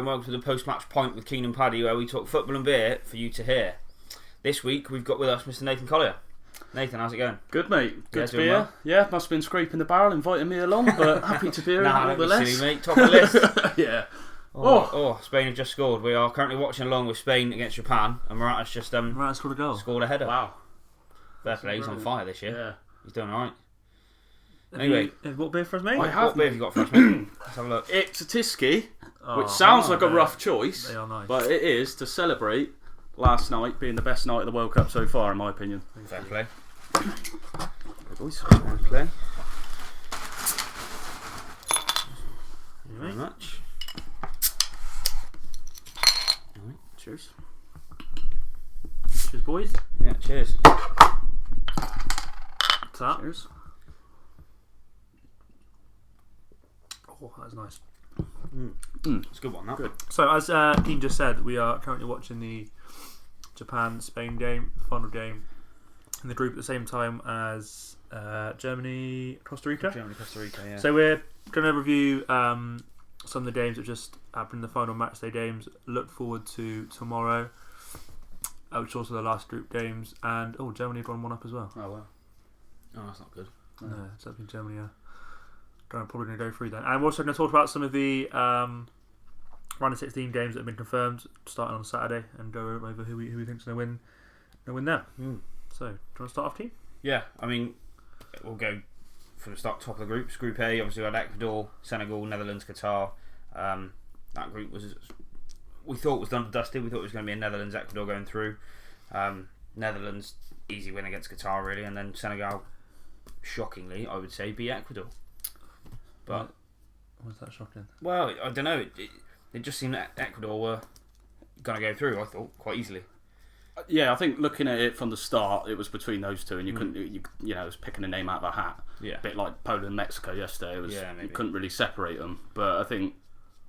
and welcome to the post-match pint with Keane and Paddy, where we talk football and beer for you to hear. This week we've got with us Mr. Nathan Collier. Nathan, how's it going? Good, mate. Good to be well? here. Yeah, must have been scraping the barrel, inviting me along, but happy to be here. Don't be silly, mate. Top of the list. Yeah. Spain have just scored. We are currently watching along with Spain against Japan, and Morata's just Morata scored a goal. Scored a header. Wow. Fair play. He's on fire this year. Yeah. He's doing all right. Anyway, what beer for us, mate? what beer have you got for us, mate? Let's have a look. It's a Tisky, which sounds like a rough choice, They are nice. but it is to celebrate last night being the best night of the World Cup so far, in my opinion. Fair play. Good boys. Fair play. Thank you very much. Cheers. Cheers, boys. Yeah, cheers. What's that? Cheers. Oh, that's nice. It's a good one, that. Good. So, as Keane just said, we are currently watching the Japan-Spain game, the final game, in the group at the same time as Germany-Costa Rica. Germany-Costa Rica, yeah. So we're going to review some of the games that just happened in the final matchday games. Look forward to tomorrow, which is also the last group games. And Germany have gone one up as well. Oh, wow. Oh, that's not good. No, so I think Germany are probably going to go through then. And we're also going to talk about some of the round of 16 games that have been confirmed starting on Saturday and go over who we think's going to win there. So, do you want to start off, Keane? Yeah, I mean, we'll go from the start, top of the groups. Group A, obviously we had Ecuador, Senegal, Netherlands, Qatar. That group we thought was done and dusted. We thought it was going to be a Netherlands-Ecuador going through. Netherlands, easy win against Qatar, really. And then Senegal, shockingly, I would say, beat Ecuador. But Was that shocking? well, I don't know. It just seemed that Ecuador were going to go through, I thought, quite easily. Yeah, I think looking at it from the start, it was between those two, and you couldn't, it was picking a name out of a hat. Yeah. A bit like Poland and Mexico yesterday. It was, maybe. you couldn't really separate them. But I think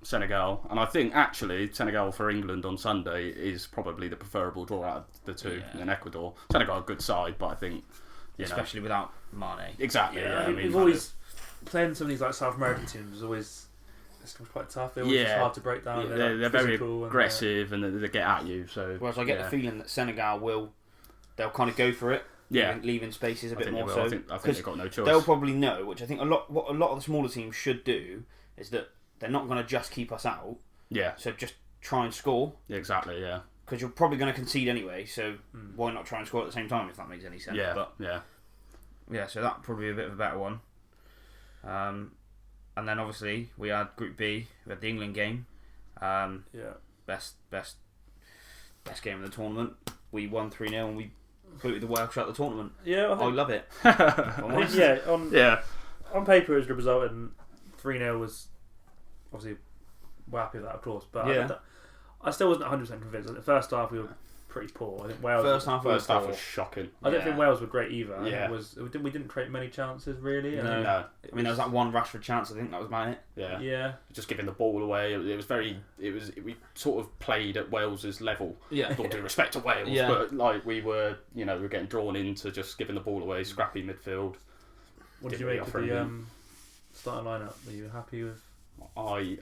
Senegal, and I think actually Senegal for England on Sunday is probably the preferable draw out of the two. Yeah. And Ecuador, Senegal a good side, but I think Especially without Mane. exactly. Yeah, Yeah, I mean, we've always playing some of these like South American teams. It's quite tough. They're always just hard to break down. Yeah, They're they're very physical aggressive and they get at you. So whereas I get the feeling that Senegal they'll kind of go for it. Yeah. leaving spaces a bit more. I think they've got no choice. They'll probably know, which I think what a lot of the smaller teams should do is that they're not going to just keep us out. Yeah. So just try and score. Yeah, exactly. Yeah. Because you're probably going to concede anyway. So why not try and score at the same time, if that makes any sense? Yeah. But yeah. So that probably be a bit of a better one. And then obviously we had Group B. We had the England game. Best game of the tournament. We won 3-0 and we booted the Welsh out of the tournament. Yeah, I love it. On paper, as the result, and 3-0 was obviously we're happy with that, of course. But I still wasn't 100% convinced. In the first half, we were pretty poor. I think Wales. First half was shocking. I don't think Wales were great either. Yeah. We didn't create many chances really. No. I mean, there was that one Rashford chance. I think that was about it. Yeah. Yeah. Just giving the ball away. We sort of played at Wales's level. Yeah. With all due respect to Wales, Yeah. but like we were getting drawn into just giving the ball away, scrappy midfield. What did you make of the starting lineup? Were you happy with? I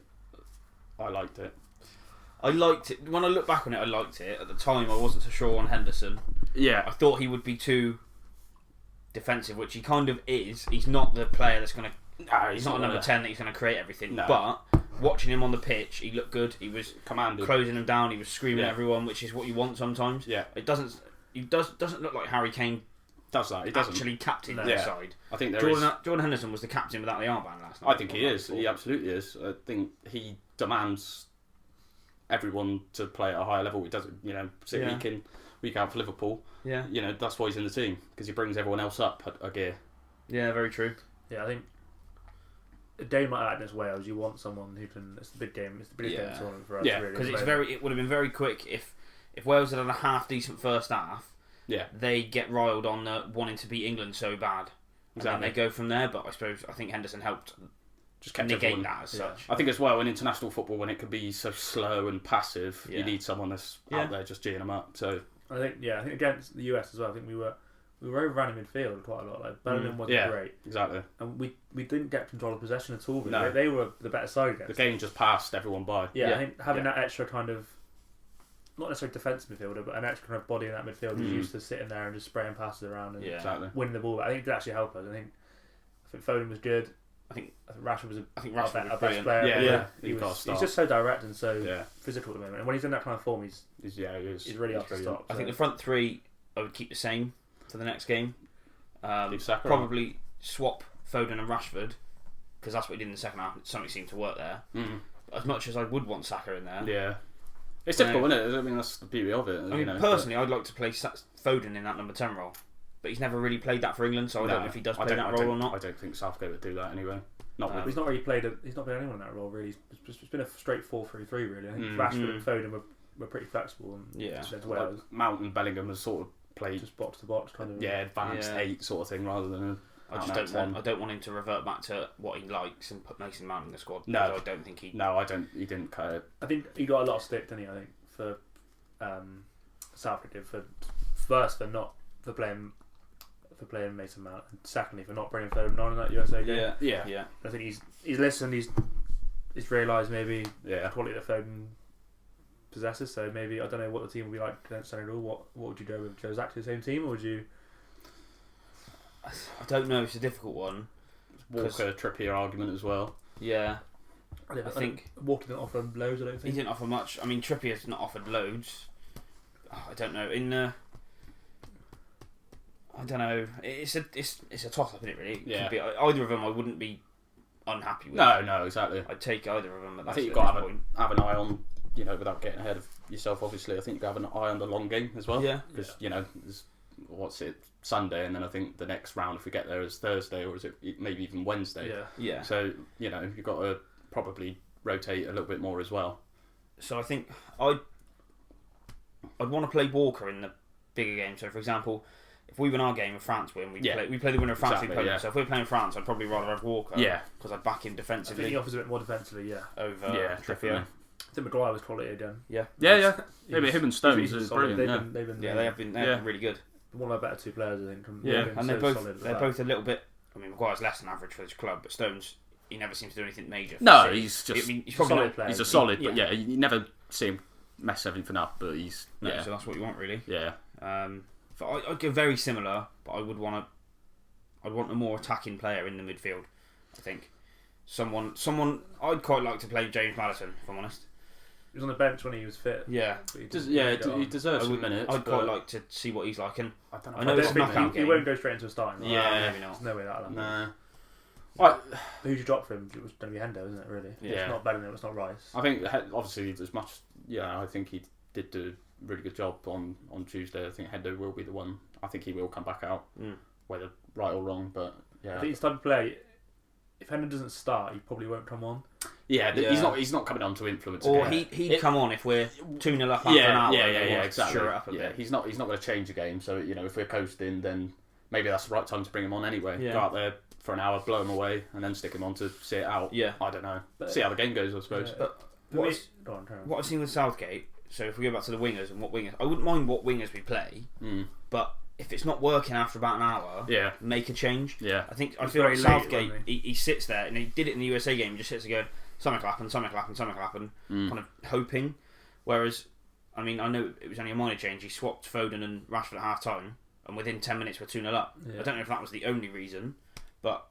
liked it. I liked it. When I look back on it, I liked it. At the time, I wasn't so sure on Henderson. Yeah. I thought he would be too defensive, which he kind of is. He's not the player that's going to... he's not a number 10 that he's going to create everything. No. But watching him on the pitch, he looked good. He was commanded, closing them down. He was screaming at everyone, which is what you want sometimes. Yeah. It doesn't look like Harry Kane does that. He doesn't actually captain their side. I think Jordan Henderson was the captain without the armband last night. I think he is. He absolutely is. I think he demands everyone to play at a higher level. He doesn't, sit week out for Liverpool. Yeah. That's why he's in the team, because he brings everyone else up a gear. Yeah, very true. Yeah, I think a game like that against Wales, you want someone who can. It's the big game. It's the biggest game tournament for us. Yeah, because it would have been very quick if Wales had a half decent first half. Yeah, they get riled on wanting to beat England so bad, and then they go from there. But I think Henderson helped. Just negate that as such. I think as well in international football, when it can be so slow and passive, you need someone that's out there just geeing them up. So I think against the US as well, I think we were we were overrun in midfield quite a lot. Like Belgium wasn't great, exactly, and we didn't get control of possession at all. Really. No. They were the better side against. The game just passed everyone by. Yeah, I think having that extra kind of, not necessarily defensive midfielder, but an extra kind of body in that midfield who's used to sitting there and just spraying passes around and exactly, winning the ball. I think it did actually help us. I think Foden was good. I think Rashford was Rashford our best player. Yeah. He's just so direct and so physical at the moment. And when he's in that kind of form, he's really hard to stop. I think the front three I would keep the same for the next game. Saka probably swap Foden and Rashford because that's what he did in the second half. Something seemed to work there. As much as I would want Saka in there, it's difficult, isn't it? I mean, that's the beauty of it. I mean, personally, I'd like to play Foden in that number 10 role. But he's never really played that for England, so I don't know if he does play that role or not. I don't think Southgate would do that anyway. He's not really played. He's not played anyone in that role really. It's been a straight 4-3-3 really. I think Rashford and Foden were pretty flexible. And like Mount and Bellingham have sort of played just box to box kind of. Advanced 8 sort of thing rather than. I don't want him to revert back to what he likes and put Mason Mount in the squad. No, I don't think he. No, I don't. He didn't cut it. I think he got a lot of stick, didn't he? I think for Southgate did for playing Mason Mount, and secondly for not bringing Foden on in that USA game. Yeah. I think he's listened. He's realised maybe the quality that Foden possesses. So maybe I don't know what the team will be like against Senegal. What would you do with? Joe exactly the same team, or would you? I don't know. It's a difficult one. Walker Trippier argument as well. Yeah. I think Walker didn't offer loads. I don't think he didn't offer much. I mean, Trippier's not offered loads. I don't know. I don't know. It's a toss up, isn't it? Really. Could be, either of them, I wouldn't be unhappy with. No, exactly. I'd take either of them. I think you've got to have an eye on, without getting ahead of yourself. Obviously, I think you've got to have an eye on the long game as well. Yeah. Because Sunday, and then I think the next round, if we get there, is Thursday, or is it maybe even Wednesday? Yeah. So you've got to probably rotate a little bit more as well. So I think I'd want to play Walker in the bigger game. So for example, if we win our game and France win, we play the winner of France. Exactly, So if we're playing France, I'd probably rather have Walker. Yeah. Because I'd back him defensively. I think he offers a bit more defensively. Over Trippier. I think Maguire was quality again. Yeah. Maybe him and Stones is brilliant. They've been they have been really good. One of our better two players, I think. And they're both a little bit. I mean, Maguire's less than average for this club, but Stones, he never seems to do anything major. No, he's just. He's probably solid player. He's a solid, but you never see him mess everything up. But he's so that's what you want, really. Yeah. I'd go very similar, but I'd want a more attacking player in the midfield. I think someone. I'd quite like to play James Maddison, if I'm honest. He was on the bench when he was fit. Yeah, he deserves some minutes. I'd quite like to see what he's like, and I know it's a knockout game. He won't go straight into a starting. Maybe not. There's no way that'll happen. No. Who'd you drop for him? It was going to be Hendo, isn't it? Really? Yeah. It's not Bellingham. It's not Rice. I think obviously as much. Yeah, I think he did do a really good job on Tuesday. I think Hendo will be the one. I think he will come back out, whether right or wrong. But I think it's time to play. If Hendo doesn't start, he probably won't come on. Yeah, he's not coming on to influence. Or he'd come on if we're 2-0 up after an hour. Yeah, exactly. Sure up a bit. He's not going to change the game. So if we're coasting, then maybe that's the right time to bring him on anyway. Yeah. Go out there for an hour, blow him away, and then stick him on to see it out. Yeah, I don't know. See how the game goes, I suppose. Yeah. But what I've seen with Southgate. So if we go back to the wingers and what wingers, I wouldn't mind what wingers we play, but if it's not working after about an hour, make a change. Yeah, I feel like Southgate, he sits there and he did it in the USA game. He just sits there going, something will happen, kind of hoping. Whereas, I mean, I know it was only a minor change. He swapped Foden and Rashford at half time, and within 10 minutes we're 2-0 up. Yeah. I don't know if that was the only reason, but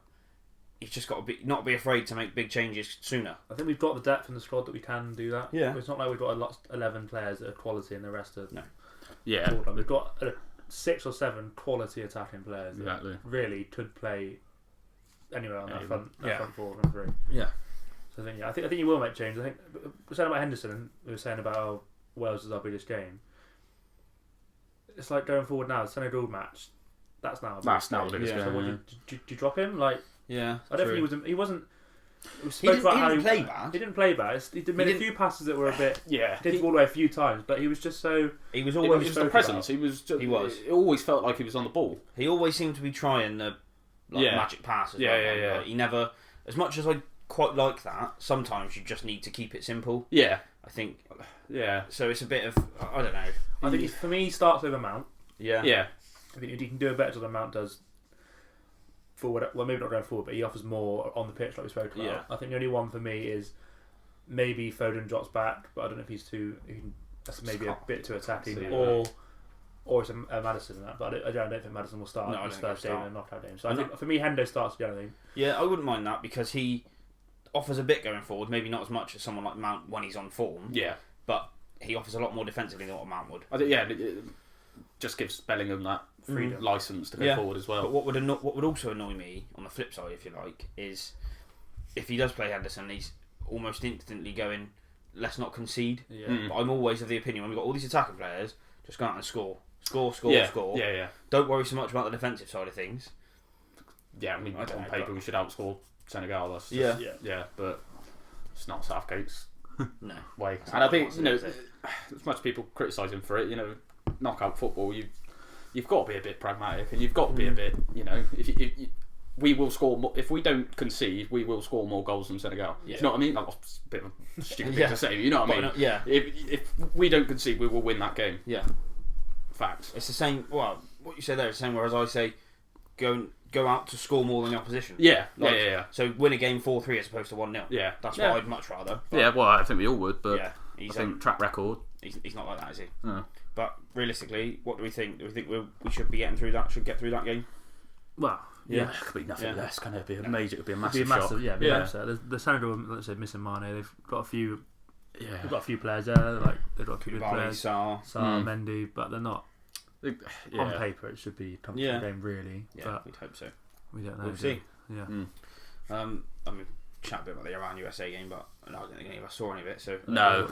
he's just got to not be afraid to make big changes sooner. I think we've got the depth in the squad that we can do that. Yeah, it's not like we've got 11 players that are quality and the rest are no. Yeah, we've got 6 or 7 quality attacking players that really could play anywhere on that front 4 and 3. Yeah. So I think you will make changes. I think we're saying about Henderson. We were saying about Wales is our biggest game. It's like going forward now. The Senegal match. That's now the biggest game. So do you drop him? I don't think he wasn't. He didn't play bad. He didn't play bad. He made a few passes that were a bit. Did fall away a few times, but he was just so. He was always just the presence. He was. It always felt like he was on the ball. He always seemed to be trying the magic pass. He never, as much as I quite like that. Sometimes you just need to keep it simple. Yeah, I think. Yeah. So it's a bit of I don't know. I think for me, he starts over Mount. Yeah. I think he can do a better job than Mount does. Well, maybe not going forward, but he offers more on the pitch, like we spoke about. Yeah. I think the only one for me is maybe Foden drops back, but I don't know if he's too. That's maybe a bit too attacking, or it's a Maddison in that. But I don't think Maddison will start his first game in a knockout game. So I think for me, Hendo starts again. I think. Yeah, I wouldn't mind that because he offers a bit going forward. Maybe not as much as someone like Mount when he's on form. Yeah, but he offers a lot more defensively than what Mount would. I think it just gives Bellingham that freedom, license to go forward as well. But what would also annoy me on the flip side, if you like, is if he does play Henderson, he's almost instantly going, let's not concede. Yeah. But I'm always of the opinion when we've got all these attacking players, just go out and score. Score. Yeah. Don't worry so much about the defensive side of things. Yeah, I mean, on paper we should outscore Senegal. That's just, yeah, but it's not Southgate's no way. And I think as much as people criticise him for it, knockout football, you've got to be a bit pragmatic, and you've got to be a bit, if we will score more, if we don't concede, we will score more goals than Senegal. Yeah. Do you know what I mean? That's a bit of a stupid thing to say. You know what I mean? Yeah. If we don't concede, we will win that game. Yeah. Facts. It's the same. Well, what you say there is the same. Whereas I say, go out to score more than the opposition. Yeah. Like, yeah. So win a game 4-3 as opposed to 1-0. Yeah. That's what I'd much rather. But Yeah. Well, I think we all would, but yeah, I think track record. He's not like that, is he? No. But realistically, what do we think? Do we think we should be getting through that? Should get through that game? Well, Yeah, it could be nothing less. Can it be a major? It could be a it'd massive, be a massive shock. yeah. Massive. The Senegal, let's say, missing Mane. They've got a few. Yeah. They've got a few players there. Like they've got a few good Koulibaly, players. Sarr. Mendy, but they're not. On paper, it should be a comfortable game, really. Yeah, but we'd hope so. we don't know. We'll see. Yeah. I mean, chat a bit about the Iran USA game, but I don't think any of us saw any of it. So No.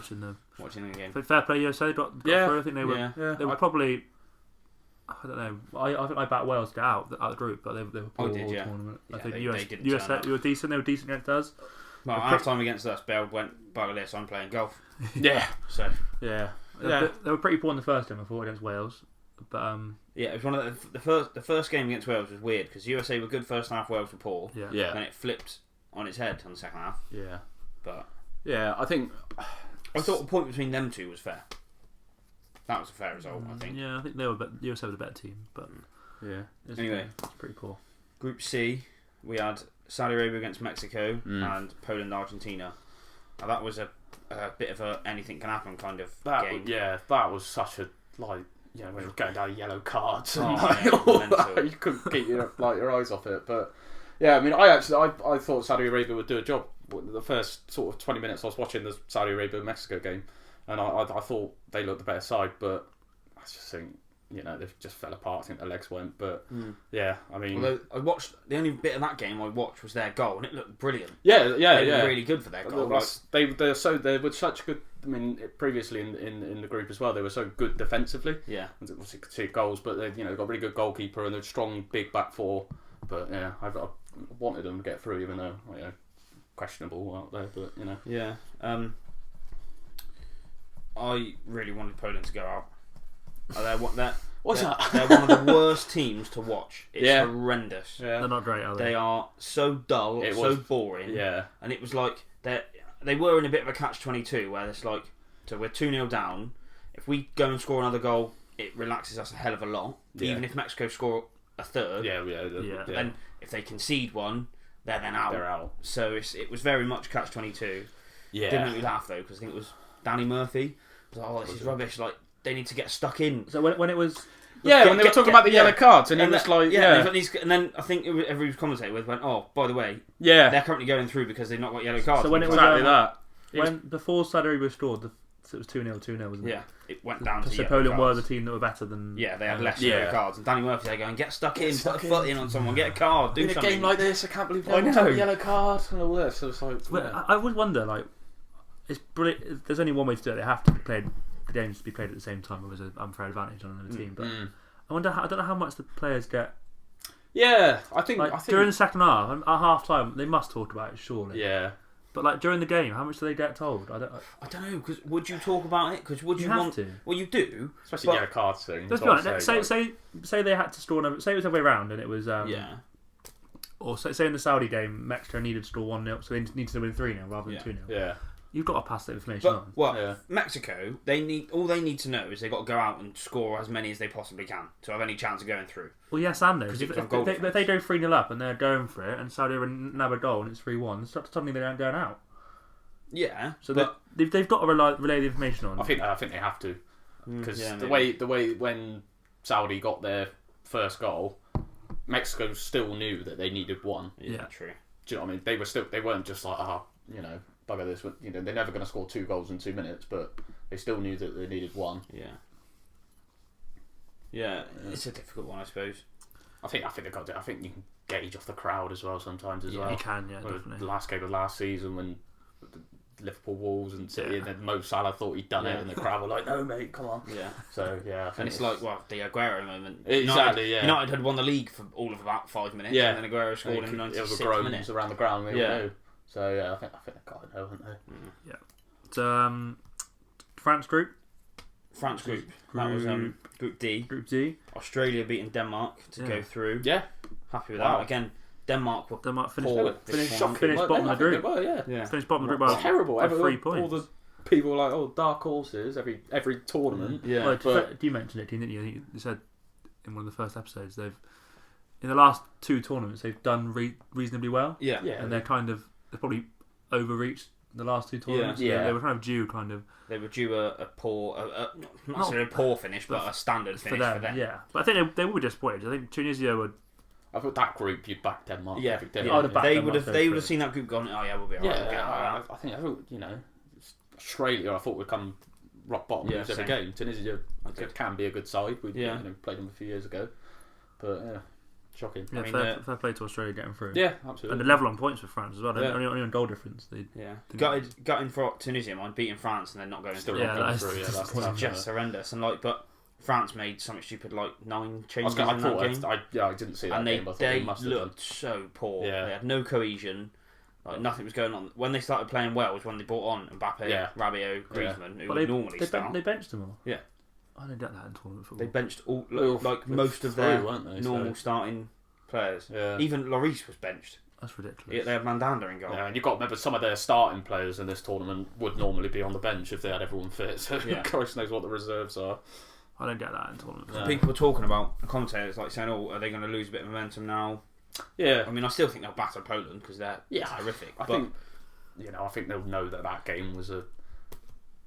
watching the game. But fair play, USA got through. I think they were. Yeah. They were probably. I don't know. I think I backed Wales to get out of the group, but they were poor all tournament. I think they didn't USA turn up. were decent. They were decent against us. Well, half time against us, Bale went, bugger this, I'm playing golf. Yeah. So Yeah. They were pretty poor in the first game, I thought, against Wales. But yeah, it was one of the first game against Wales was weird because USA were good first half, Wales were poor. yeah. Yeah. Then it flipped on its head on the second half. Yeah. But Yeah. I think. I thought the point between them two was fair. That was a fair result, I think. Yeah, I think they were. USA were the better team, but Yeah. Anyway, it's pretty poor. Group C, we had Saudi Arabia against Mexico and Poland Argentina. Now that was a bit of a anything can happen kind of game. That was such a when it was going down yellow cards and mental. you couldn't keep your eyes off it. But yeah, I mean, I thought Saudi Arabia would do a job. The first sort of 20 minutes I was watching the Saudi Arabia Mexico game, and I thought they looked the better side, but I just think they just fell apart. I think their legs went, but yeah, I mean, although I watched the only bit of that game I watched was their goal, and it looked brilliant. They were really good for their goal. They were such good. I mean, previously in the group as well, they were so good defensively. Yeah, obviously could see goals, but they got a really good goalkeeper and a strong big back four. But yeah, I wanted them to get through, even though questionable out there. But yeah. I really wanted Poland to go out. What's that? They're one of the worst teams to watch. It's horrendous. Yeah. They're not great, are they? They are so dull, so boring. Yeah. And it was like they were in a bit of a catch-22 where it's like, so we're 2-0 down. If we go and score another goal, it relaxes us a hell of a lot. Yeah. Even if Mexico score a third. But then if they concede one, they're then out. They're out. So it was very much catch-22. Yeah. Didn't make me laugh though because I think it was Danny Murphy. I was like, this is rubbish. Like they need to get stuck in. So when it was. When they were talking about the yellow cards, and he was like, and then I think everybody was commentating with went, oh, by the way, they're currently going through because they've not got yellow cards. So when it was exactly that, before Saudi Arabia scored, so it was 2-0, wasn't it? Yeah, it went down to so Poland were the team that were better than. Yeah, they had less yellow cards, and Danny Murphy there going, get stuck in, put a foot in on someone, get a card, do something. In a game like this, I can't believe I know a yellow card and all this. So it's like, I would wonder, like, it's brilliant. There's only one way to do it. They have to play the games to be played at the same time. It was an unfair advantage on another team, but. I wonder. I don't know how much the players get. Yeah, I think during the second half, at half time, they must talk about it, surely. Yeah. But like during the game, how much do they get told? I don't know. Because would you talk about it? Because would you have want to? Well, you do, especially yellow cards thing. Let's be honest. Say they had to score another. Say it was the other way around, and it was Or say in the Saudi game, Mexico needed to score 1-0, so they needed to win 3-0 rather than 2-0. Yeah. You've got to pass that information on. Well, Yeah. Mexico, they need to know is they've got to go out and score as many as they possibly can to have any chance of going through. Well, yes and no. 'Cause If, you can if, goal they, if they go 3-0 up and they're going for it, and Saudi Arabia nab a goal and it's 3-1, suddenly they aren't going out. Yeah, So but they've got to relay the information on. I think they have to, because yeah, the way when Saudi got their first goal, Mexico still knew that they needed one. Yeah. True. Do you know what I mean? They weren't just like, bugger this. They're never going to score 2 goals in 2 minutes, but they still knew that they needed one. Yeah, it's a difficult one, I suppose. I think they got it. I think you can gauge off the crowd as well sometimes as well. You can, yeah, Well, definitely. the last game of last season when the Liverpool Wolves and City, and then Mo Salah thought he'd done it, and the crowd were like, "No, mate, come on." Yeah. So I think And it's like, the Aguero moment. Exactly, yeah. United had won the league for all of about 5 minutes, Yeah. and then Aguero scored in the it was 96th groans minute. around the ground. We all Yeah. knew. So I think they got it, haven't they? So, France group. France group. That was Group D. Group D. Australia beating Denmark to go through. Yeah, Happy with Wow. that. Again, Denmark were Denmark poor. finished shocking. bottom of the group. Well, yeah. Yeah. Finished bottom of the group by Terrible. by 3 All points. the people were like, "Oh, dark horses." Every tournament. Yeah. Well, but- you mentioned it, didn't you? I think you said in one of the first episodes in the last 2 tournaments they've done reasonably well. Yeah. Yeah. And they're probably overreached the last 2 tournaments. Yeah. They were kind of due kind of They were due a poor, not necessarily a poor finish, but a standard finish for them. Yeah, but I think they were disappointed. I think Tunisia would. I thought that group you'd back Denmark. Yeah, every I day. would have backed they Denmark would have. go They would through. have seen that group gone. Oh yeah, we'll be alright. we'll get out of that." I think Australia. I thought would come rock bottom Yeah, lose every same. game. Tunisia can be a good side. We played them a few years ago, but shocking. Yeah, I mean, fair play to Australia getting through. Yeah, And absolutely. the level on points for France as well. Yeah. Only on goal difference. Yeah, gutting for Tunisia, mind beating France and then not going Still through. not Yeah, going that's through. Yeah, that's disappointing. tough, Just horrendous. And but France made something stupid like 9 changes I in that game, thought I didn't see that and game. But I thought they they must have done. looked so poor. Yeah. They had no cohesion. Like nothing was going on. When they started playing well was when they brought on Mbappe, Yeah. Rabiot, Griezmann, who But would normally they start. benched them all. Yeah. I didn't get that in tournament football. They benched all Well, most of through, their weren't they? normal starting players. Yeah. Even Lloris was benched. That's ridiculous. Yeah, they had Mandanda in goal. Yeah, and you've got to remember some of their starting players in this tournament would normally be on the bench if they had everyone fit. So Yeah. Christ knows what the reserves are. I don't get that in tournament. No. People were talking about the commentators like saying, "Oh, are they going to lose a bit of momentum now?" Yeah, I mean, I still think they'll batter Poland because they're horrific. I think they'll know that game was a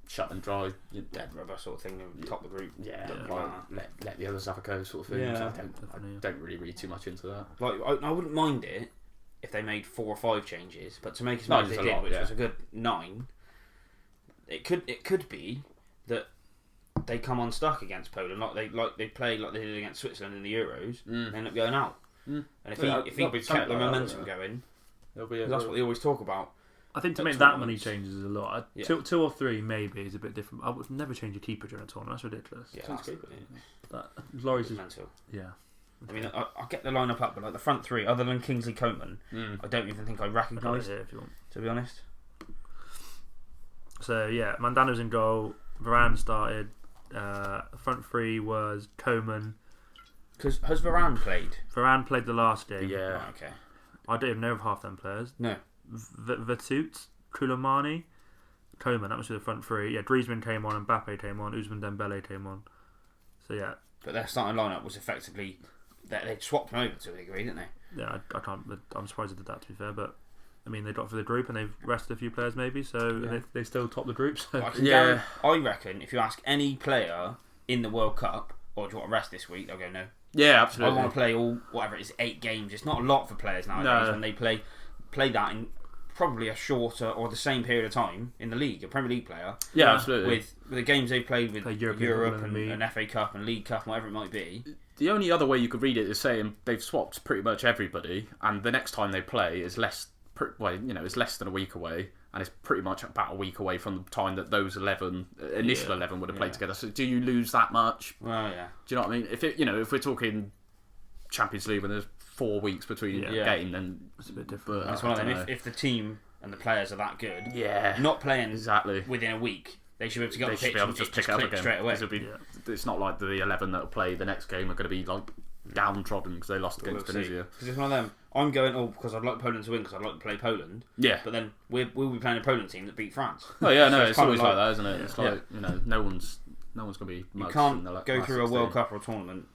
shut and dry. dead rubber sort of thing. They top the group. Yeah, Doesn't like, matter. let the others have a go, sort of thing. Yeah. So Definitely. I don't really read too much into that. Like I wouldn't mind it if they made 4 or 5 changes, but to make as No, many as it's they a did, lot, which yeah. was a good 9, it could be that they come unstuck against Poland, like they played like they did against Switzerland in the Euros, and end up going out. Mm. And if Yeah, he they'll be kept something the like that, momentum won't going, There'll be 'cause that's what they always talk about. I think to But make that many tournaments- changes is a lot. Yeah. Two or 3 maybe is a bit different. I would never change a keeper during a tournament. That's ridiculous. Yeah, Sounds that's good. Laurie is mental. yeah. I mean, I'll get the lineup up, but like the front 3, other than Kingsley Coman, I don't even think I I can recognise, it if you want. to be honest. So yeah, Mandana's in goal. Varane started. Front 3 was Coman. Because has Varane played? Varane played the last game. Yeah. Right, okay. I don't even know of half them players. No. Vertut, Koulibaly, Coman. That was the front 3. Yeah, Griezmann came on, Mbappe came on, Ousmane Dembele came on. So yeah, But their starting lineup was effectively they swapped them over to a degree, didn't they? yeah. I can't. I'm surprised they did that. To be fair, but I mean, they got for the group and they've rested a few players maybe, so Yeah. they still top the group. So. I reckon if you ask any player in the World Cup, or do you want to rest this week, they'll go no. Yeah, I absolutely. want to play all whatever it is 8 games. It's not a lot for players nowadays when they play that in probably a shorter or the same period of time in the league. A Premier League player, Yeah, absolutely. with the games they've played with Play Europe European and League. an FA Cup and League Cup and whatever it might be. The only other way you could read it is saying they've swapped pretty much everybody, and the next time they play is less than a week away, and it's pretty much about a week away from the time that those 11 initial 11 would have played together. So do you lose that much? Well, yeah. Do you know what I mean? If we're talking Champions League and there's 4 weeks between a game, then It's a bit different. It's one of them. If the team and the players are that good, yeah, not playing exactly. within a week, they should be able to get on They the should pitch be able and to just just pick it up click again. straight away. It's not like the 11 that'll play the next game are going to be like downtrodden because they lost against Tunisia. Because it's one of them. I'm going because I'd like Poland to win because I'd like to play Poland. Yeah. But then we'll be playing a Poland team that beat France. Oh yeah, no, So it's kinda always like that, isn't it? It's like no one's gonna be. You mugs can't in the go last through a 16. World Cup or a tournament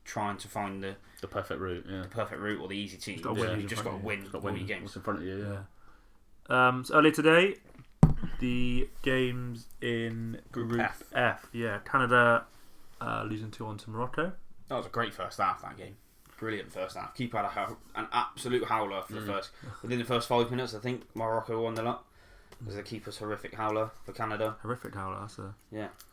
trying to find The perfect route. Yeah. the perfect route or the easy team. gotta win You've just got to win all your games. What's in front of you? Yeah. So earlier today, the games in Group F. Yeah, Canada losing 2-1 to Morocco. That was a great first half. That game, brilliant first half. Keeper had an absolute howler for the first. Within the first 5 minutes, I think Morocco won the lot. Because the keeper's horrific howler for Canada. Horrific howler. That's a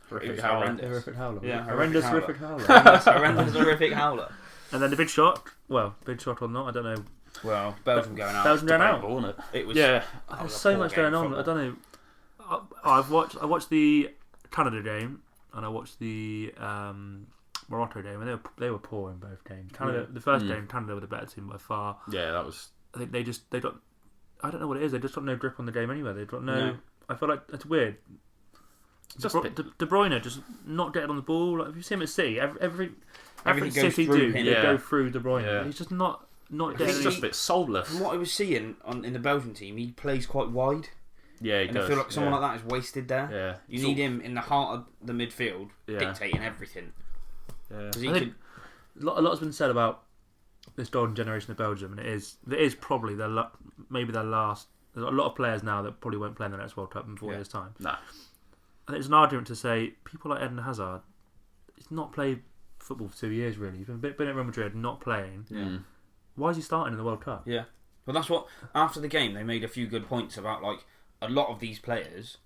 Horrific howler. Yeah, horrendous horrific howler. Horrendous horrific howler. And then the big shot. Well, big shot or not, I don't know. Well, Belgium going out. Belgium going out. Wasn't it? It was. Yeah, that there's was a so poor much game going of on. I football. don't know. I watched the Canada game and I watched the Morocco game, and they were poor in both games. Canada, the first game, Canada were the better team by far. Yeah, that was. I think they got. I don't know what it is. They just got no grip on the game anyway. They've got no. No. I feel like it's weird. Just De Bruyne just not getting on the ball. Like, if you see him at City, everything goes City through do, him. they Yeah. go through De Bruyne. Yeah. He's just not getting. He's any- just a bit soulless. From what I was seeing in the Belgian team, he plays quite wide. Yeah, he And does. I feel like someone yeah. like that is wasted there. Yeah. You need him in the heart of the midfield, Yeah. dictating everything. Yeah. 'Cause I think a lot has been said about this golden generation of Belgium, and it is probably maybe their last. There's a lot of players now that probably won't play in the next World Cup in 4 years' time. Nah. I think it's an argument to say people like Eden Hazard, he's not played football for 2 years really. He's been at Real Madrid, not playing. Yeah. Why is he starting in the World Cup? Yeah. Well, that's what. After the game, they made a few good points about like a lot of these players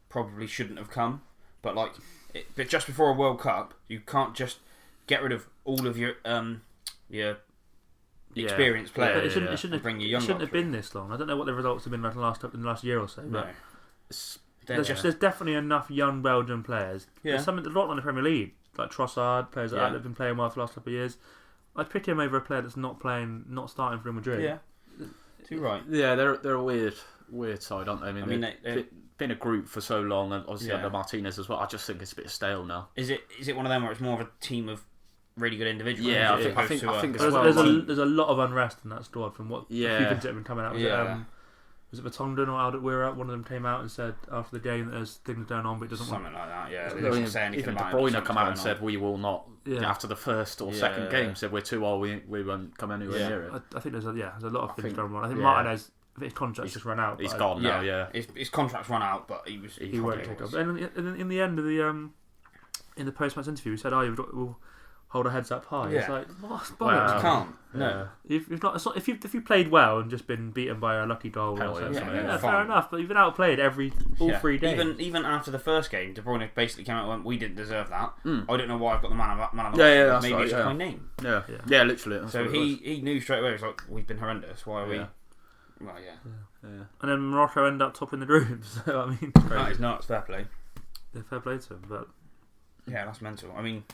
probably shouldn't have come, but but just before a World Cup, you can't just get rid of all of your experienced But players. it shouldn't bring your have, young it shouldn't lot have been this long. I don't know what the results have been like in the last year or so. No. But there's definitely enough young Belgian players. Yeah. There's a lot in the Premier League, like Trossard, players like Yeah. that have been playing well for the last couple of years. I'd pick him over a player that's not starting for Real Madrid. Yeah. Too right. Yeah, they're a weird side, aren't they? I mean, they they've been a group for so long, and obviously Yeah. under Martinez as well. I just think it's a bit stale now. Is it one of them where it's more of a team of really good individuals? Yeah, I as think opposed to it's There's, well. there's a lot of unrest in that squad from what Yeah. a few things that have been coming out. Was it Vertonghen or Alderweireld? One of them came out and said after the game that there's things going on, but it doesn't want. something like that. Yeah, they I mean, didn't say anything even De about it, Bruyne something's come out and going said on. we will not. Yeah. After the first or Yeah, second yeah. game, said we're too old. We won't come anywhere Yeah. near it. I think there's a lot of things think- going on. I think yeah. Martinez, I think his contract's just run out. He's but gone now. Yeah. His contract's run out, but he He won't take off. And in the end of the in the post-match interview, he said, we'll hold our heads up high." Yeah. It's like, what? Wow. You can't. No. If you've played well and just been beaten by a lucky goal, Penalty or or something, something, yeah, yeah, fair fine. enough. But you've been outplayed all 3 days. Even after the first game, De Bruyne basically came out and went, "We didn't deserve that. Mm. I don't know why I've got the man of the Yeah, match. yeah, that's Maybe right, it's just yeah. my name." Yeah. Yeah. Yeah, literally. That's So what it was. he knew straight away. He was like, "We've been horrendous. Why are we?" Yeah. Well, yeah. Yeah. And then Morocco end up topping the group. So I mean, That is nuts. Fair play. they're fair play to him. But Yeah, that's mental. I mean,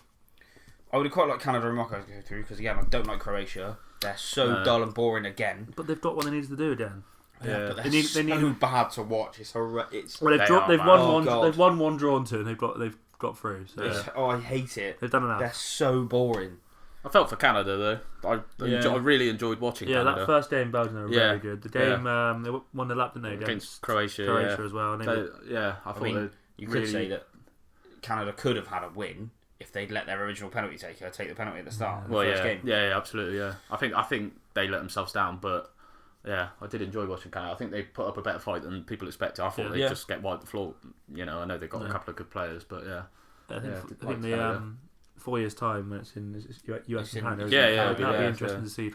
I would have quite liked Canada and Morocco to go through because again, I don't like Croatia. They're so No. dull and boring again. they've got what they needed to do again. Yeah. But they're They need- so they need- bad to watch. It's horrendous. Well, They they've are, won man. Oh, one. God. They've won one, drawn two, and they've got through. So I hate it. they've done enough. They're so boring. I felt for Canada though. I really enjoyed watching Yeah, Canada that first game Belgium were Yeah. very good. The game they won the lap, didn't they, against Croatia. as well. And they I thought mean, they You really, could say that Canada could have had a win if they'd let their original penalty taker take the penalty at the start of the well, first yeah, game. yeah, absolutely, yeah. I think they let themselves down, but yeah, I did enjoy watching Canada. I think they put up a better fight than people expected. I thought they'd Yeah. just get wiped the floor. You know, I know they've got a couple of good players, but yeah. I think, Yeah, I did think like the Canada. 4 years' time when it's in US It's and in- Canada, Yeah, isn't it? yeah, That'll be yeah, interesting yeah. to see.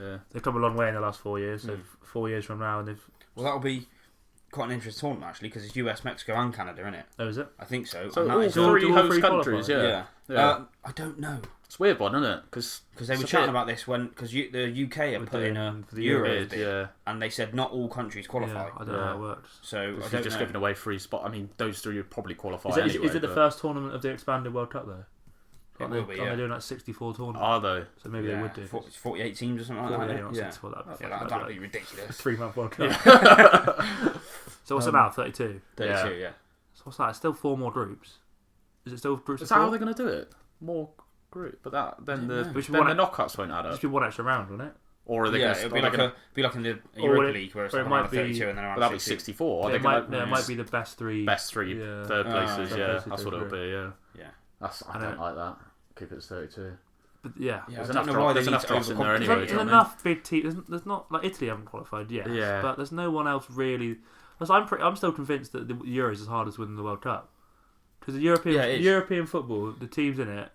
Yeah. They've come a long way in the last 4 years. So Mm. 4 years from now, and they've Well, that'll be quite an interesting tournament actually because it's US, Mexico, and Canada, isn't it? is it? I think so. So And that all is- do three all host three countries, qualify? yeah. Yeah. I don't know It's a weird one, isn't it? Because because they were chatting about this because the UK are We're putting doing for the Euros Euros, bid, yeah. and they said not all countries qualify. Yeah, I don't know how it works. So I If don't you're just know. giving away free spot, I mean, those three would probably qualify Is it, anyway. is it the but- first tournament of the expanded World Cup though? It will be, Aren't yeah. they doing like 64 tournaments? Are they? So maybe they would do. It's 48 teams or something like 48, that. not Yeah, 64. that'd be ridiculous. 3-month World Cup. So what's it now? 32. 32, yeah. So what's that? It's still 4 more groups. Is it still groups Is of that how 4? they're going to do it? More group, but then Yeah. the Which then one- the knockouts won't add up. Just be one extra round, won't it? Or are they Yeah, going it'll be like in the Or Europa it- League where it's or it like might around be- 32 and then around that'll be 60. 64. Are There they might, gonna it might be the best three. third Ah, places? yeah. Yeah, Places that's what it'll through. be. Yeah, Yeah. I don't like that. Keep it to 32. But yeah. Yeah, There's I don't enough know drop- why they there's need enough to drops in there overcompensate. anyway, There's do you know what I enough big teams. There's not like Italy haven't qualified yet, Yeah. but there's no one else really. Because I'm still convinced that the Euros is as hard as winning the World Cup. Because the Yeah, it is. European football, the teams in it.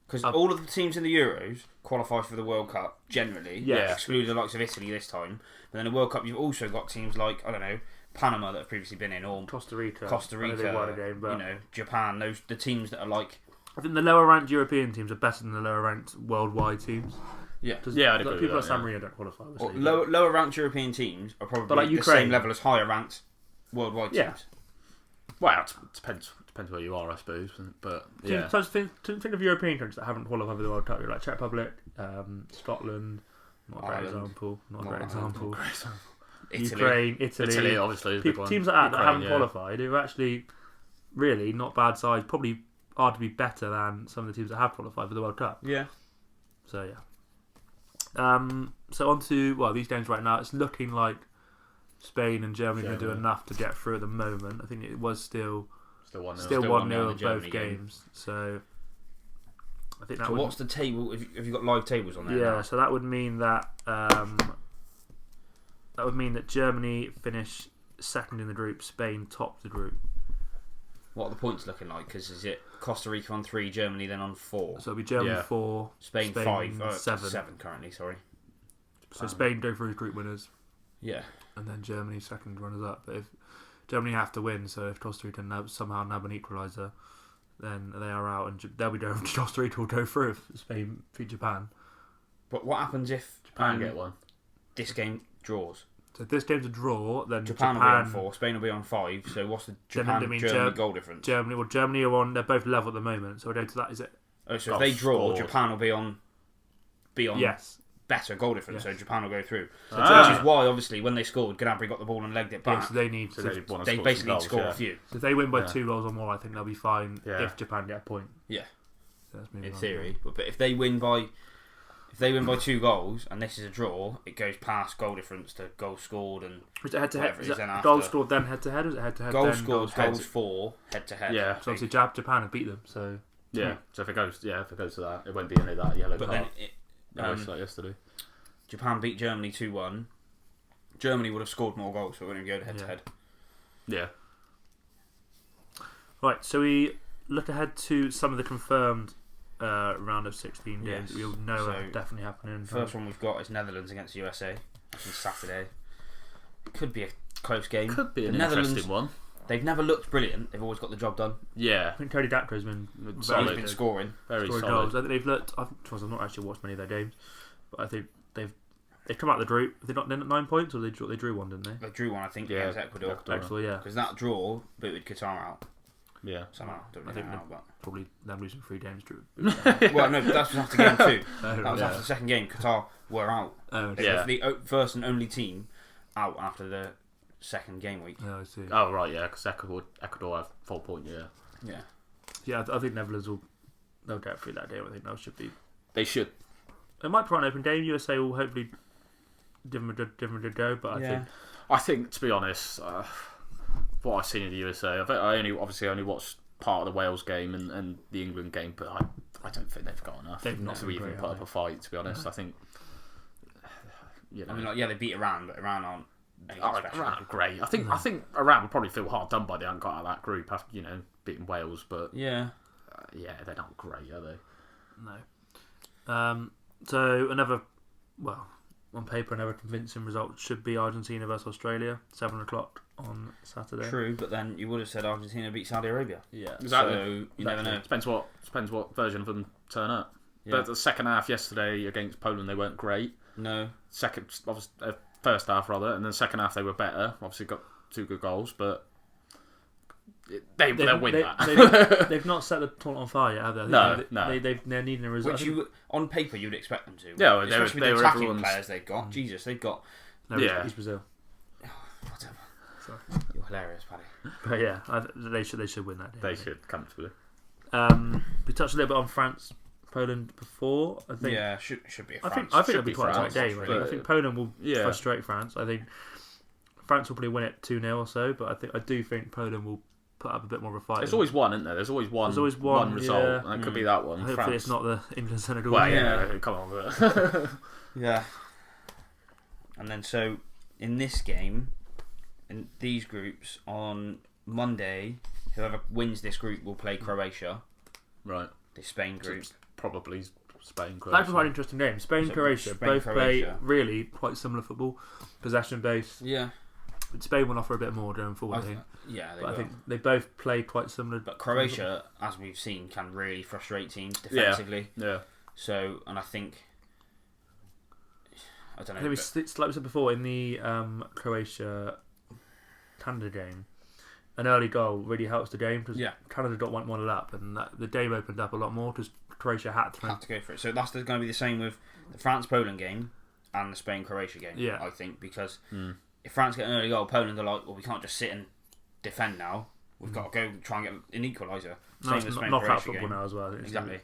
Because all of the teams in the Euros qualify for the World Cup generally, Yeah. excluding the likes of Italy this time. But then the World Cup, you've also got teams like, I don't know, Panama that have previously been in, or Costa Rica. Costa I know Rica, they won a game, but you know, Japan. The teams that are like, I think the lower ranked European teams are better than the lower ranked worldwide teams. yeah, Yeah, I'd agree with People that, like San Marino don't qualify. or Obviously, lower ranked European teams are probably But like the Ukraine. same level as higher ranked worldwide Yeah. teams. Well, it depends where you are, I suppose. But yeah, So think of European countries that haven't qualified for the World Cup. You're like Czech Republic, Scotland. Not a great Ireland. example. Not a Not great Ireland. example. Italy. Ukraine, Italy obviously is a big one. Teams like that Ukraine, haven't yeah. qualified who are actually really not bad sides. Probably arguably better than some of the teams that have qualified for the World Cup. Yeah. So yeah. So on to these games right now. It's looking like Spain and Germany are going to do enough to get through at the moment. I think it was still 1-0. still 1-0 1-0 in in the both Germany games. So I think that So would what's the table? Have you got live tables on there? yeah. now? So that would mean that Germany finish second in the group, Spain top the group. What are the points looking like? Because is it Costa Rica on 3, Germany then on 4, So it'll be Germany Yeah. 4, Spain 5, 7. 7 currently. Sorry. So Spain go through as group winners, Yeah. and then Germany second runners up. But if Germany have to win, so if Costa Rica somehow nab an equaliser, then they are out, and they'll be going. Costa Rica will go through if Spain beat Japan. But what happens if Japan get one. this game draws? So if this game's a draw, then Japan will be on 4, Spain will be on 5. So what's the Then Japan I mean, Germany goal difference? Germany are on. They're both level at the moment. So we go to that. Is it? Oh, so Goal if they draw, scored. Japan will be on Yes. better goal difference. Yes. So Japan will go through. Ah. Which is why, obviously, when they scored, Gnabry got the ball and legged it Yeah, back. so they need. So So they wanna They score basically some need to score goals, a few. if they win by Yeah. 2 goals or more, I think they'll be fine. Yeah. If Japan get a point. Yeah. So that's moving In on. theory. But if they win by 2 goals and this is a draw, it goes past goal difference to goals scored and Was it head to head? Whatever it is then Goal after. scored then head to head? Was it head to head? goals then scored, head? goals for, head to head. Yeah. So obviously Japan have beat them. So Yeah. So if it goes to that, it won't be any of that yellow But card. then Like yesterday. Japan beat Germany 2-1. Germany would have scored more goals, so it wouldn't go head to head. Yeah. right, so we look ahead to some of the confirmed round of 16 games that we all know are So, definitely happening. First one we've got is Netherlands against USA. That's on Saturday. Could be a close game. Could be The an Netherlands, interesting one. They've never looked brilliant. They've always got the job done. Yeah. I think Cody Gakpo's been He's Solid. been scoring. Very scoring solid. goals. I think they've looked. I've not actually watched many of their games, but I think they've come out of the group. They're not 9 points, or they drew one, didn't they? They drew one, I think, Yeah, against Ecuador. Ecuador, yeah. Because that draw booted Qatar out Yeah. somehow. Don't I really think know how, but... Probably them losing 3 games drew. Well, no, that was after game 2. Oh, That was Yeah. after the second game. Qatar were out. Oh, They Yeah. were the first and only team out after the second game week. yeah, I see. Oh right, yeah, because Ecuador have 4 point. Yeah. Yeah. Yeah, I think Netherlands they'll get through that game. I think that should be. They should. It might be an open game. USA will hopefully give them a good go, but I think, to be honest, what I've seen of the USA, I only watched part of the Wales game and the England game, but I don't think they've got enough. They've not not to been even great, put have up a fight. To be honest, I think. You know, I mean, they beat Iran, but Iran aren't anything special. Iran are great. I think Iran would probably feel hard done by they haven't got out of that group after beating Wales, but Yeah. yeah, they're not great, are they? no. So on paper, another convincing result should be Argentina versus Australia, 7:00 on Saturday. True, but then you would have said Argentina beat Saudi Arabia. Yeah. Exactly. So you never know. Depends what version of them turn up. Yeah. But the second half yesterday against Poland, they weren't great. No. First half rather, and then second half they were better. Obviously got 2 good goals, but they'll win that. They've not set the tournament on fire yet, have they? No. They're needing a result. Which on paper you'd expect them to. Yeah, well, especially they with were the attacking everyone's- players they've got. Jesus, they've got. No, Yeah. East Brazil. Whatever. Sorry. You're hilarious, Paddy. But yeah, they should win that game. They should comfortably. We touched a little bit on France Poland before. I think. Yeah, should be a I France. think it'll Should be be quite a tight France, game. but- I think Poland will Yeah. frustrate France. I think France will probably win it 2-0 or so, but I do think Poland will put up a bit more of a fight. There's always one, isn't there? There's always one result, yeah. and it could be that one. Hopefully France. it's not the England-Senegal. Well, game. yeah, come on. But Yeah. And then so in this game, in these groups on Monday, whoever wins this group will play Croatia. right, The Spain group. probably Spain. That'd be quite an interesting game. Spain, So, Croatia, Spain, both play Croatia. really quite similar football, possession based. Yeah. But Spain will offer a bit more going forward, I think. Yeah, they But I will. think they both play quite similar. But Croatia, as we've seen, can really frustrate teams defensively. Yeah, So, and I think, I don't know. I think but- like we said before, in the Croatia-Canada game, an early goal really helps the game because Yeah. Canada got one up, and the game opened up a lot more because Croatia had to. have to go for it. So that's going to be the same with the France-Poland game and the Spain-Croatia game, Yeah. I think, because if France get an early goal, Poland are like, well, we can't just sit and defend now. We've got to go try and get an equaliser. Same It's as knockout Spain-Croatia football game. now as well. It's Exactly.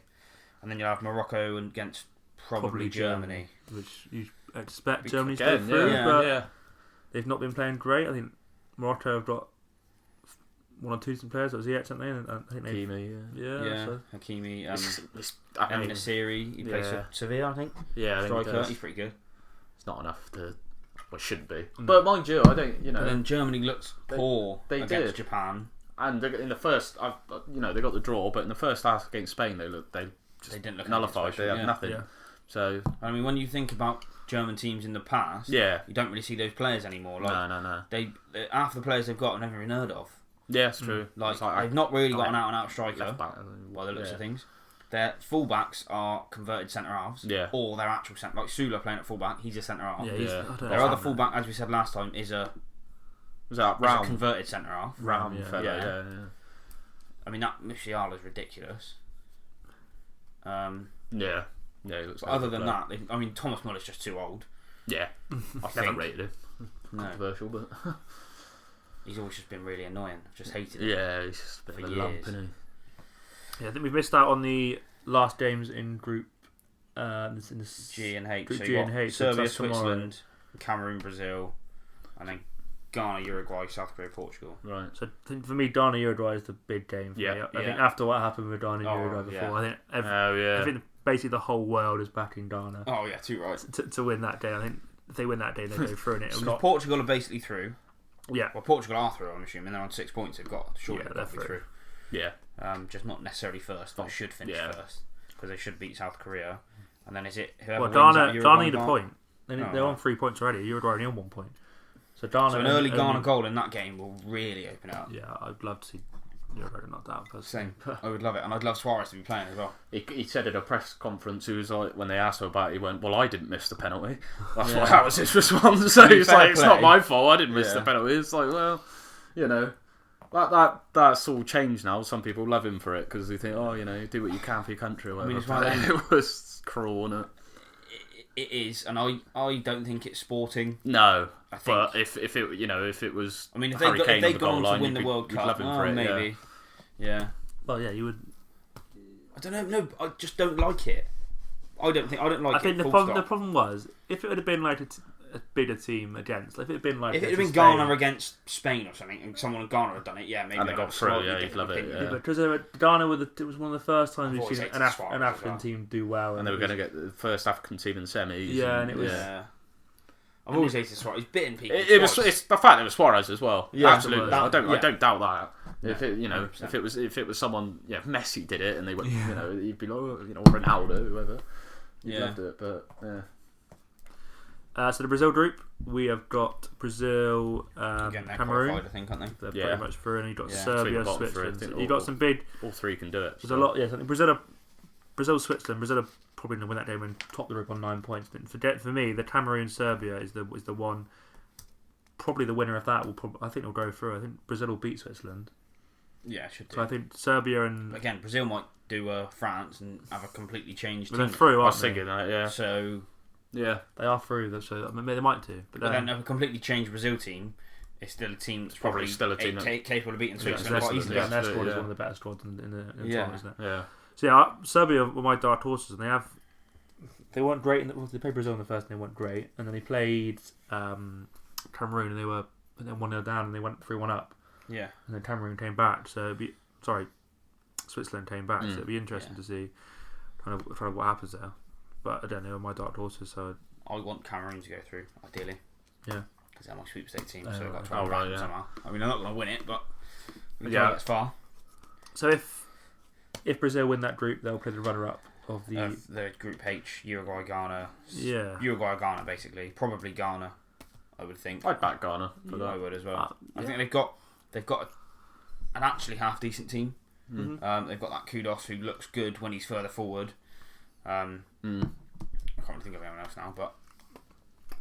And then you'll have Morocco against probably Germany. which you expect Because- Germany to go again, through, yeah, but yeah. they've not been playing great. I think Morocco have got one or two players. That was Ziyech, haven't they? And I think they, Hakimi, yeah. yeah. So Hakimi, I Emin mean, Asiri, he plays yeah. for Sevilla, I think. yeah, I think Striker, he's pretty good. it's not enough to. Well, it shouldn't be. But mind you, I don't. You know, And then Germany looked poor they against did. Japan. and in the first, they got the draw, but in the first half against Spain, they just They didn't look nullified. anything They special, had yeah. nothing. Yeah. So I mean, when you think about German teams in the past, yeah, you don't really see those players anymore. Like no. they half the players they've got I've never even heard of. Yeah, it's true. Like It's like they've not really got like an out and out striker left back, by the looks yeah. of things. Their fullbacks are converted centre halves, Yeah. or their actual centre. Like Sula playing at fullback, he's a centre half. yeah, Yeah. I don't Their know. other fullback, as we said last time, is a Was that is a round? converted centre half. Round Yeah. fella, Yeah. yeah. I mean, that Musiala's ridiculous. Yeah, he looks But like other a than player. that, I mean, Thomas Muller's just too old. Yeah, I've think. never rated him. No, Controversial, but he's always just been really annoying. I've just hated him. yeah, he's just a bit For of a lump, years. isn't Yeah, I think we've missed out on the last games in Group in this G and H. Group So G you and got H, so Serbia, that's tomorrow. Switzerland, Cameroon, Brazil, and then Ghana, Uruguay, South Korea, Portugal. he? Right. So I think for me, Ghana Uruguay is the big game. For Yeah, me. I yeah. think after what happened with Ghana Oh, Uruguay before, yeah. I think Oh yeah. I think basically the whole world is backing Ghana Oh yeah, too right. to win that day. I think if they win that day, they go through, and it'll So not. Portugal are basically through. Yeah, Well, Portugal are through. I'm assuming they're on 6 points. They've got surely Yeah, they've got to be they're through. Yeah. Just not necessarily first. They should finish Yeah. first because they should beat South Korea. And then is it whoever well, wins out Ghana Uruguay need a Ghana? point. They're Oh, on right. 3 points already. Uruguay only on 1 point. So Ghana. So an early Ghana goal in that game will really open it up. Yeah, I'd love to see Uruguay knocked out. Same. I would love it, and I'd love Suarez to be playing as well. He said at a press conference, he was like, when they asked him about it, he went, "Well, I didn't miss the penalty." That's Yeah. what that was his response. So I mean, he's fair like, "It's play. not my fault. I didn't miss Yeah. the penalty." It's like, well, that's all changed now. Some people love him for it because they think, "Oh, do what you can for your country." Or I mean, whatever. it's one of them- It was cruel, wasn't it? It is, and I don't think it's sporting. No, I think. but if it was, I mean, if Harry they Kane they on the gone goal on to line, win the you'd World you'd Cup, love him for it, maybe. Yeah. Well, yeah, you would. I don't know. No, I just don't like it. I don't like I it. think the full problem stop. the problem was if it would have been like a bigger team against, like if it had been like If it had been against Ghana Spain- against Spain or something, and someone in Ghana had done it, yeah, maybe. And they I'd got have a through, slightly yeah, you'd different love it, opinion. yeah. Because Ghana it was one of the first times I've we've always seen hated an Suarez an as African well. team do well, and they were going to get the first African team in semis. Yeah, and it was- Yeah. I've always hated Suarez. He's bitten people. It's the fact that it was Suarez as well. Yeah, absolutely. that- I yeah. don't doubt that. No, If it 100%. if it was someone, if Messi did it and they went, you'd be like, or Ronaldo, whoever. You'd Yeah. loved it, but yeah. So the Brazil group, we have got Brazil, Again, they're Cameroon. qualified, I think, aren't they? They're Yeah. pretty much through, and you've got Yeah. Between the Serbia, bottom three, I Switzerland. think So you've got some big. All three can do it. There's a lot. Yes, I think Brazil, Switzerland. Brazil are probably going to win that game and top the group on 9 points. But for me, the Cameroon Serbia is the one. Probably the winner of that I think will go through. I think Brazil will beat Switzerland. Yeah, should do. So I think Serbia and Again, Brazil might do France and have a completely changed but they're team. through, I aren't was they? thinking that, yeah. So, Yeah. They are through, so I mean, they might do. But but then a completely changed Brazil team is still a team that's Probably probably still a team that- capable of beating yeah, Switzerland their, quite Switzerland, easily. their yeah. squad is Yeah. one of the better squads in the Yeah. tournament, isn't it? Yeah. So yeah, Serbia were my dark horses, and they weren't great. They played Brazil in the first, and they weren't great. And then they played Cameroon, and they were 1-0 down, and they went 3-1 up. Yeah. And then Cameroon came back. So Switzerland came back. So it'd be interesting to see kind of what happens there. But I don't know, my dark horses. So I want Cameroon to go through, ideally. Yeah. Because they're my sweepstake team, so I've got to Oh, try right, and yeah. somehow. I mean, they're not going to win it, but we Yeah. can get far. So if Brazil win that group, they'll play the runner-up of The Group H, Uruguay, Ghana. Yeah. Uruguay, Ghana, basically. Probably Ghana, I would think. I'd back Ghana for I that. would as well. Yeah. I think they've got an actually half decent team. They've got that Kudos who looks good when he's further forward. I can't really think of anyone else now, but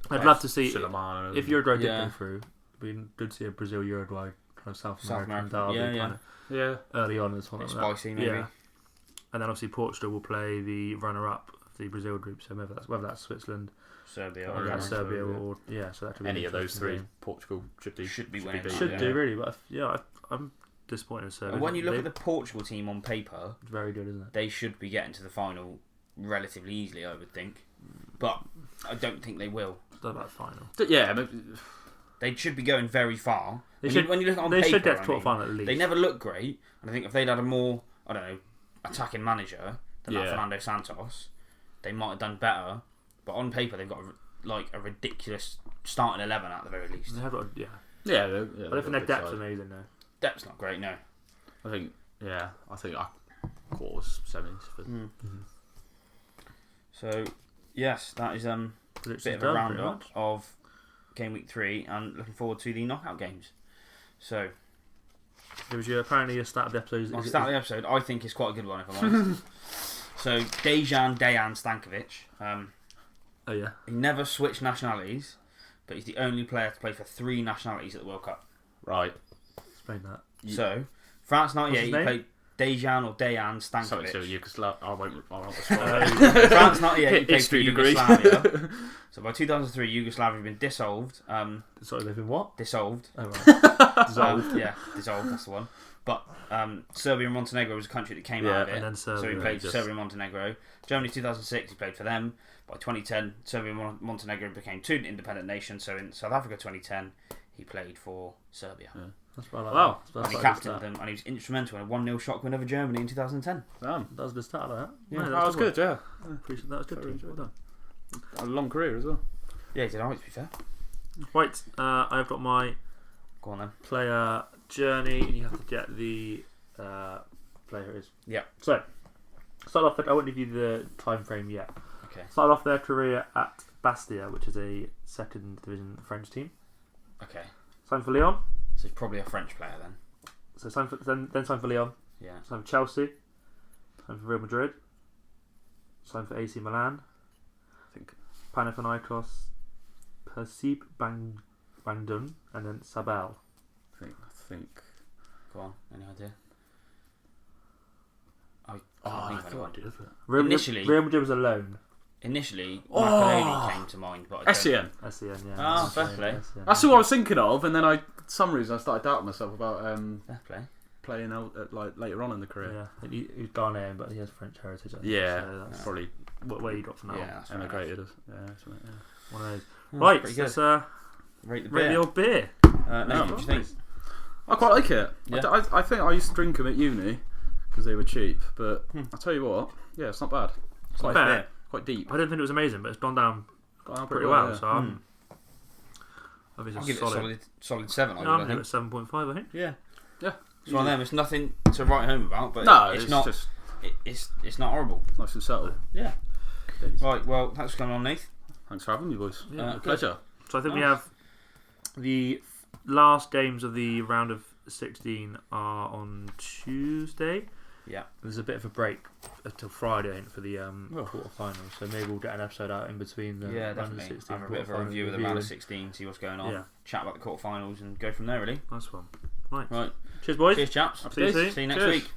I'd love to see Suleiman, if Uruguay did Yeah. go through. It'd be good to see a Brazil Uruguay kind of South South American American, derby yeah. kind of yeah. early on as well. a bit Like that. spicy maybe. Yeah. And then obviously Portugal will play the runner-up of the Brazil group. So whether that's Switzerland, Serbia, or Yeah. that's Serbia, Serbia. or so that could be Any an of those interesting three, game. Portugal Should be winning. beat. Should Yeah. do really, but I'm disappointed in Serbia. And when you look at the Portugal team on paper, it's very good, isn't it? they should be getting to the final relatively easily, I would think. But I don't think they will. It's not about final. Yeah, They should be going very far. They When you look at it on They paper, should get to I quarter mean, final at least. they never look great. And I think if they'd had a more, I don't know, attacking manager than that Yeah. Fernando Santos, they might have done better. But on paper, they've got a ridiculous starting 11 at the very least. They have got yeah. But I think their depth's amazing though. Depth's not great, no. I think quarters, semis. For... So, yes, that is a bit of a roundup of game week 3, and looking forward to the knockout games. So, It was apparently a start of the episode. my start of the episode, I think, is quite a good one, if I'm honest. So, Dejan Stankovic, Oh yeah. he never switched nationalities, but he's the only player to play for 3 nationalities at the World Cup. Right. Explain that. So, France 98, What's he his name? played Dejan Something Stankovic. to Yugoslav. I won't respond. France 98, he played for History degree. Yugoslavia. So by 2003, Yugoslavia had been dissolved. Sorry, they've been what? Dissolved. Oh right. Dissolved. Yeah, dissolved, that's the one. But Serbia and Montenegro was a country that came out of it. and then So he played for Serbia and Montenegro. Germany 2006, he played for them. By 2010, Serbia and Montenegro became 2 independent nations. So in South Africa 2010, he played for Serbia. Yeah. That's what I like. Wow. That's And he like captained them, and he was instrumental in a 1-0 shock win over Germany in 2010. Damn. That was a good start, like that. Yeah, No, That was good. Yeah. Appreciate that. Was good. Very Well done. A long career as well. Yeah, he did alright, to be fair. Right, I've got my Go on then. player journey, and you have to get the player it is. Yeah. So, start off. I won't give you the time frame yet. Okay. Start off their career at Bastia, which is a second division French team. Okay. Signed for Lyon. So he's probably a French player then. So signed for, then signed for Lyon. Yeah. Signed for Chelsea. Signed for Real Madrid. Signed for AC Milan. I think. Panathinaikos. Persib Bandung, and then Sabel. I think. Go on. Any idea? I Oh, can't I think of thought anyone. I did. But... Real Initially- Madrid was a loan. Initially, Oh! Makaleli came to mind, but I don't. SEN. SEN, yeah. Ah, SEN, fair play. SEN. That's who I was thinking of, and then for some reason, I started doubting myself about Fair play. playing out like later on in the career. Yeah, he's Ghanaian, but he has French heritage. I think, Yeah, so that's probably where you got from that. Yeah, that's fair enough. emigrated. Yeah, One of those. Oh, Right, pretty good. let's Rate the rate the beer. old beer. Nathan, what do you think? I quite like it. Yeah. I think I used to drink them at uni because they were cheap, but I'll tell you what, yeah, it's not bad. It's Nice like beer. quite deep. I don't think it was amazing, but it's gone down pretty well. So I think I'll it's give it a solid 7. I No, I'm would, I giving think. it 7.5. I think. Yeah. Yeah. It's one of them. It's nothing to write home about, but No, it's not. just It's not horrible. nice and settled. Yeah. Right. Well, thanks for coming on, Nath. Thanks for having me, boys. Yeah, good. Pleasure. So I think we Nice. have the last games of the round of 16 are on Tuesday. Yeah. There's a bit of a break until Friday I think, for the quarterfinals, so maybe we'll get an episode out in between the Yeah, round of definitely. 16 Have a bit of a quarterfinals review of the review round of and- 16, see what's going on. Yeah, Chat about the quarterfinals and go from there. Really. nice one. Right. Right. Cheers, boys. Cheers, chaps. See you soon. See you next Cheers. week.